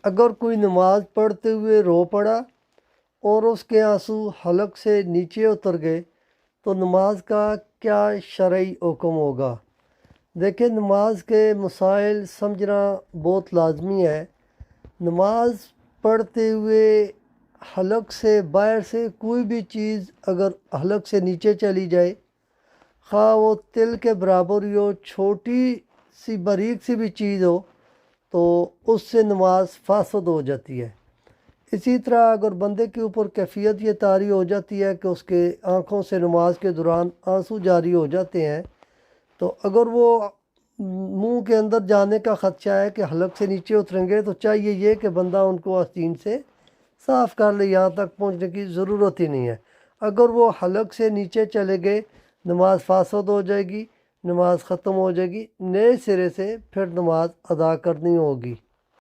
अगर कोई नमाज पढ़ते हुए रो पड़ा और उसके आंसू हलक से नीचे उतर गए तो नमाज का क्या शरई हुक्म होगा। देखिए, नमाज के मसाइल समझना बहुत लाजमी है। नमाज पढ़ते हुए हलक से बाहर से कोई भी चीज़ अगर हलक से नीचे चली जाए, खा वो तिल के बराबर ही हो, छोटी सी बारीक सी भी चीज़ हो, तो उससे नमाज फासद हो जाती है। इसी तरह अगर बंदे के ऊपर कैफियत ये तारी हो जाती है कि उसके आँखों से नमाज के दौरान आंसू जारी हो जाते हैं, तो अगर वो मुंह के अंदर जाने का ख़दशा है कि हलक से नीचे उतरेंगे, तो चाहिए ये कि बंदा उनको आस्तीन से साफ़ कर ले, यहाँ तक पहुँचने की ज़रूरत ही नहीं है। अगर वो हलक से नीचे चले गए, नमाज फासद हो जाएगी, नमाज ख़त्म हो जाएगी, नए सिरे से फिर नमाज अदा करनी होगी।